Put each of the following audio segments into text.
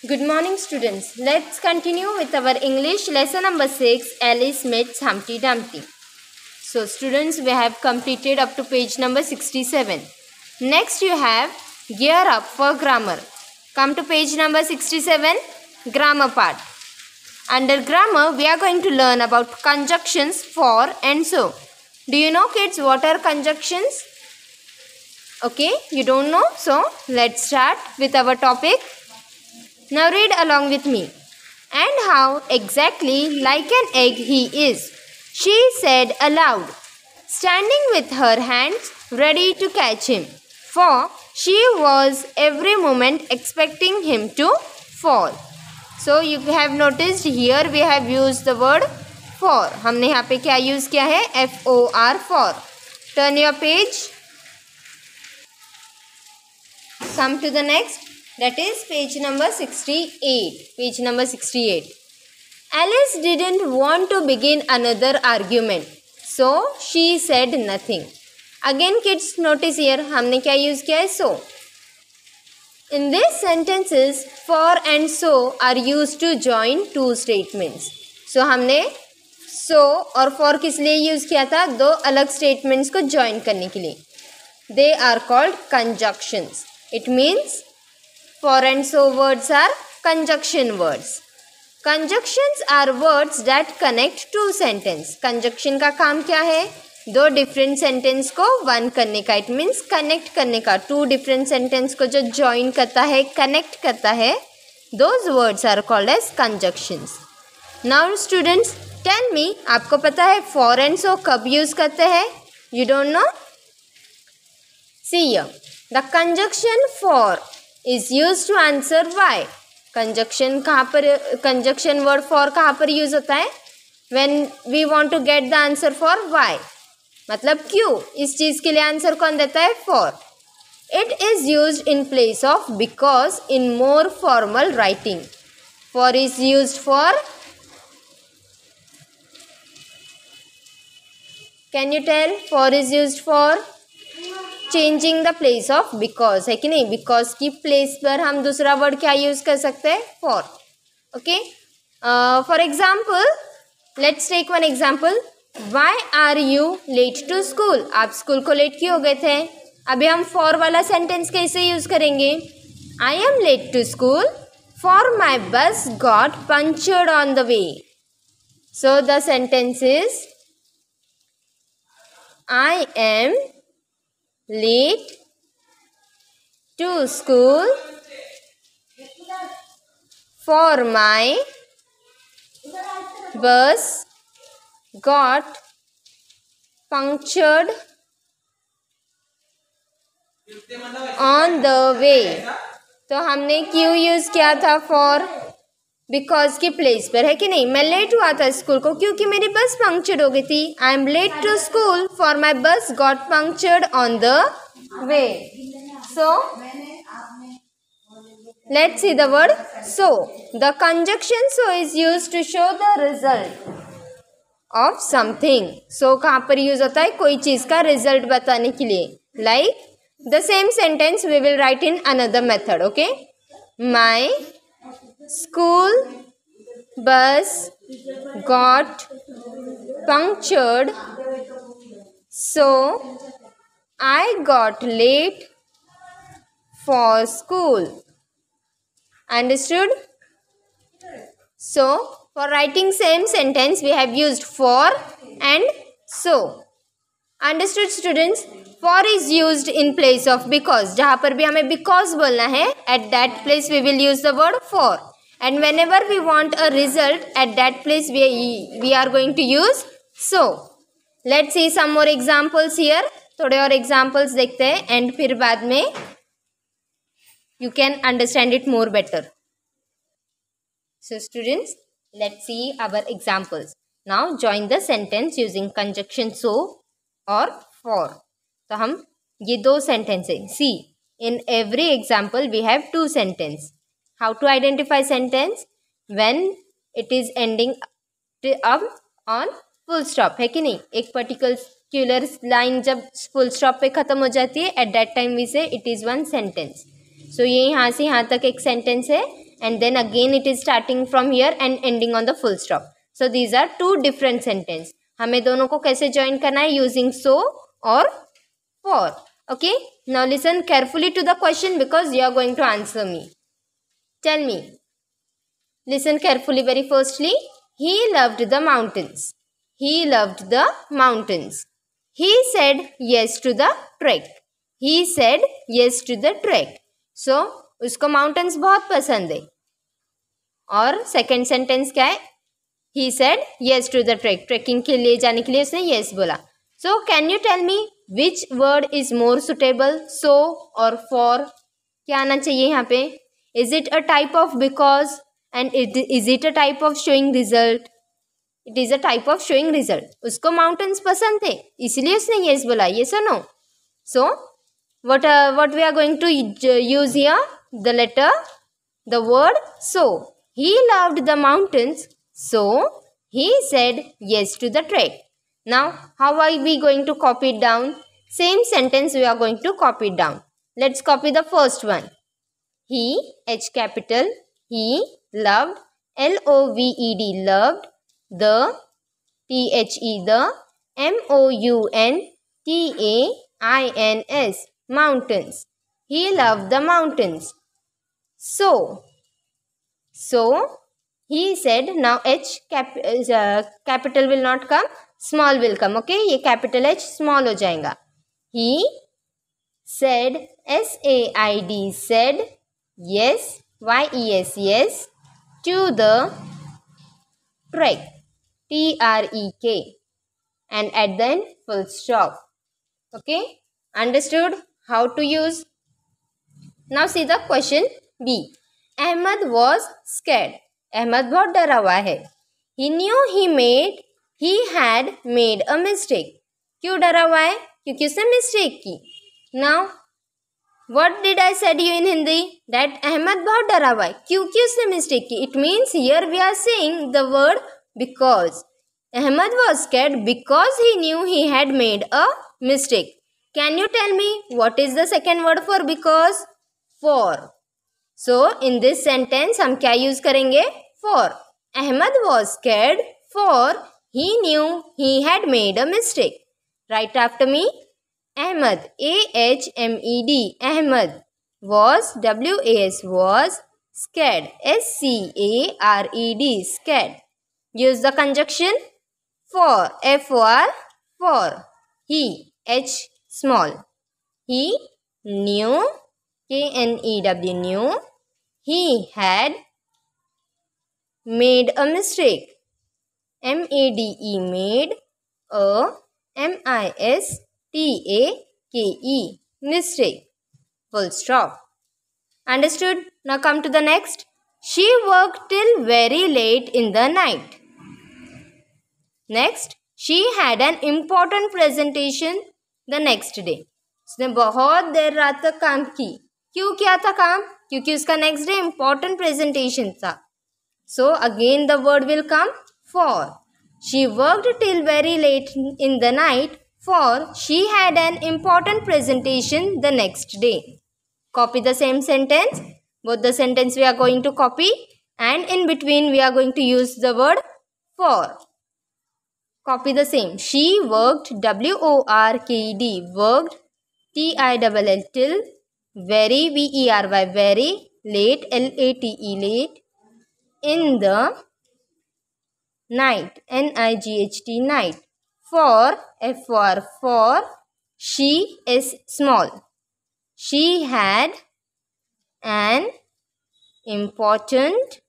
Good morning, students. Let's continue with our English lesson number 6, Alice Meets Humpty Dumpty. So, students, we have completed up to page number 67. Next, you have Gear Up for Grammar. Come to page number 67, Grammar part. Under Grammar, we are going to learn about conjunctions for and so. Do you know, kids, what are conjunctions? Okay, you don't know? So, let's start with our topic. Now read along with me. And how exactly like an egg he is, she said aloud, standing with her hands ready to catch him, for she was every moment expecting him to fall. So you have noticed here we have used the word for. हमने यहाँ पे क्या use किया है? F-O-R, for. Turn your page. Come to the next. That is page number 68. Page number 68. Alice didn't want to begin another argument, so she said nothing. Again, kids, notice here, हमने क्या use किया है? So. In these sentences, for and so are used to join two statements. So हमने so और for किस लिए use किया था? दो अलग statements को join करने के लिए. They are called conjunctions. It means for and so words are conjunction words. Conjunctions are words that connect two sentences. Conjunction का काम क्या है? दो different sentence को one करने का. It means connect करने का. Two different sentence को जो join करता है, connect करता है, those words are called as conjunctions. Now students, tell me, आपको पता है for and so कब use करते हैं? You don't know? See here, the conjunction for is used to answer why. Conjunction कहाँ पर, conjunction word for कहाँ पर use होता है? When we want to get the answer for why. मतलब क्यों, इस चीज़ के लिए आंसर कौन देता है? For. It is used in place of because in more formal writing. For is used for. Can you tell? For is used for changing the place of because, है कि नहीं? बिकॉज की प्लेस पर हम दूसरा वर्ड क्या use कर सकते हैं? For. Okay, for example, let's take one example. Why are you late to school? आप स्कूल को लेट क्यों हो गए थे? अभी हम फॉर वाला सेंटेंस कैसे यूज करेंगे? I am late to school for my bus got punctured on the way. So the sentence is I am late to school for my bus got punctured on the way. तो हमने क्यों use किया था for? Because की place पर, है कि नहीं? मैं लेट हुआ था स्कूल को क्योंकि मेरी बस पंक्चर्ड हो गई थी. I am late to school for my bus got punctured on the way. So let's see the word so. The conjunction so is used to show the result of something. So कहाँ पर use होता है? कोई चीज का result बताने के लिए. Like the same sentence we will write in another method. Okay, my school bus got punctured, so I got late for school. Understood? So, for writing same sentence, we have used for and so. Understood, students? For is used in place of because. जहाँ पर भी हमें because बोलना है, at that place we will use the word for. And whenever we want a result, at that place we are going to use so. Let's see some more examples here. थोड़े और examples देखते हैं and फिर बाद में you can understand it more better. So students, let's see our examples. Now join the sentence using conjunction so or for. तो हम ये दो sentence हैं. See, in every example we have two sentences. How to identify sentence? When it is ending up on full stop, है कि नहीं? एक particular line जब full stop पे ख़त्म हो जाती है, at that time we say it is one sentence. So ये यहाँ से यहाँ तक एक sentence है. and then again it is starting from here and ending on the full stop. So these are two different sentences. हमें दोनों को कैसे join करना है? Using so or for. Okay, now listen carefully to the question because you are going to answer me. Tell me. Listen carefully very firstly. He loved the mountains. He loved the mountains. He said yes to the trek. He said yes to the trek. So, उसको mountains बहुत पसंद है. और second sentence क्या है? He said yes to the trek. Trekking के लिए जाने के लिए उसने yes बोला. So, can you tell me which word is more suitable? So or for? क्या आना चाहिए यहाँ पे? Is it a type of because? And is it a type of showing result? It is a type of showing result. उसको mountains पसंद थे, इसलिए उसने yes बोला. Yes or no? So, what we are going to use here? The letter, the word so. He loved the mountains, so he said yes to the trek. Now, how are we going to copy it down? Same sentence we are going to copy it down. Let's copy the first one. He, H capital, he loved, L-O-V-E-D, loved, the, T-H-E, the, M-O-U-N-T-A-I-N-S, mountains. He loved the mountains. So, he said, now H capital will not come, small will come, okay? ये capital H small हो जाएगा. He said, S-A-I-D, said, yes, Y-E-S, yes, to the trek, T-R-E-K, and at the end, full stop. Okay, understood how to use? Now see the question B. Ahmed was scared. Ahmed बहुत डरा हुआ है. He knew he had made a mistake. क्यों डरा हुआ है? क्योंकि उसने mistake की. Now, what did I said you in Hindi? That Ahmed बहुत डरा हुआ है क्योंकि उसने mistake की. It means here we are saying the word because. Ahmed was scared because he knew he had made a mistake. Can you tell me what is the second word for because? For. So in this sentence हम क्या use करेंगे? For. Ahmed was scared for he knew he had made a mistake. Right after me. Ahmed, A-H-M-E-D, Ahmed was, W-A-S, was, scared, S-C-A-R-E-D, scared. Use the conjunction for, F-O-R, for. He, H, small. He knew, K-N-E-W, knew, he had made a mistake, M-A-D-E, made, a, M-I-S-T-A-K-E, mistake, full stop. Understood? Now come to the next. She worked till very late in the night. Next, she had an important presentation the next day. उसने बहुत देर रात तक काम की. क्यों किया था काम? क्योंकि उसका next day important presentation था. So again the word will come for. She worked till very late in the night for she had an important presentation the next day. Copy the same sentence. Both the sentence we are going to copy and in between we are going to use the word for. Copy the same. She worked, W-O-R-K-E-D, worked, T-I-L-L, till, very, V-E-R-Y, very, late, L-A-T-E, late, in the night, N-I-G-H-T, night, for, F-O-R, for, she is small. She had an important,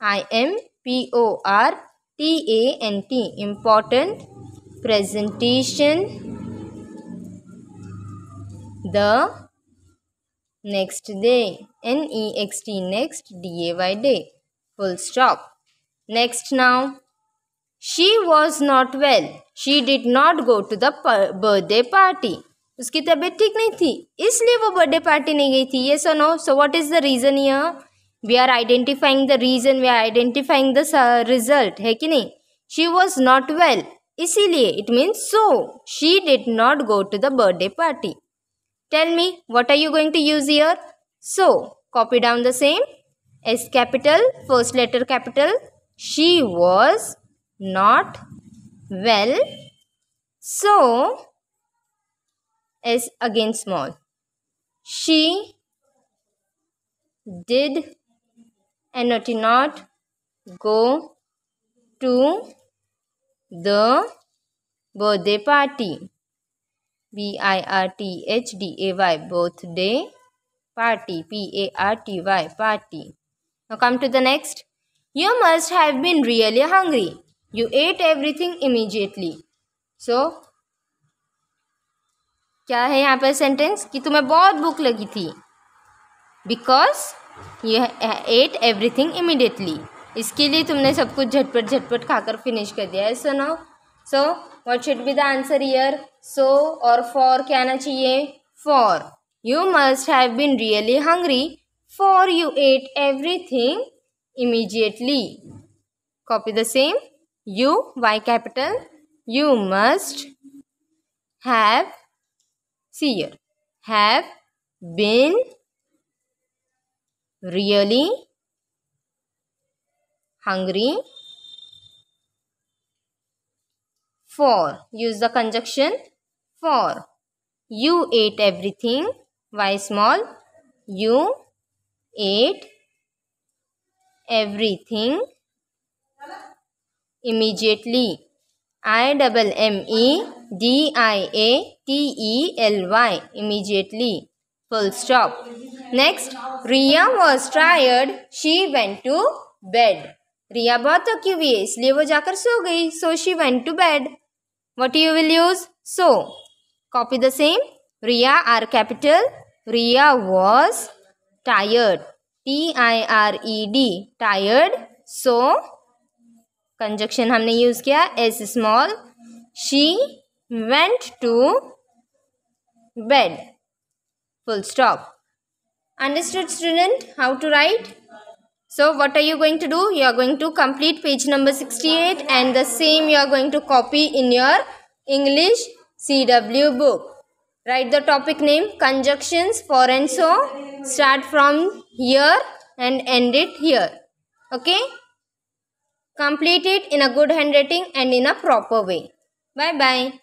I-M-P-O-R-T-A-N-T, important presentation the next day, N-E-X-T, next, D-A-Y, day, full stop. Next now, she was not well. She did not go to the birthday party. उसकी तबीयत ठीक नहीं थी इसलिए वो birthday party नहीं गई थी. Yes or no? So what is the reason here? We are identifying the reason, we are identifying the result, है कि नहीं? She was not well, इसीलिए, it means so she did not go to the birthday party. Tell me, what are you going to use here? So, copy down the same. S capital, first letter capital. She was not well, so S again small. She did not go to the birthday party. birthday, birthday party, party, party. Now come to the next. You must have been really hungry. You ate everything immediately. So क्या है यहाँ पर sentence कि तुम्हें बहुत भूख लगी थी. Because you ate everything immediately. इसके लिए तुमने सब कुछ झटपट खाकर फिनिश कर दिया है. So now, so what should be the answer here? So और for क्या आना चाहिए? For. You must have been really hungry, for you ate everything immediately. Copy the same. You, Y capital. You must have, see here, have been really hungry, for. Use the conjunction for. You ate everything, Y small. You ate everything immediately. IMMEDIATELY, immediately. Full stop. Next, Riya was tired. She went to bed. Riya बहुत थकी हुई है इसलिए वो जाकर सो गई. So she went to bed. What you will use? So. Copy the same. Riya, R capital. Riya was tired. TIRED. Tired. So conjunction हमने use किया S small. She went to bed. Full stop. Understood, student, how to write? So what are you going to do? You are going to complete page number 68 and the same you are going to copy in your English CW book. Write the topic name, conjunctions, for and so. Start from here and end it here. Okay? Complete it in a good handwriting and in a proper way. Bye-bye.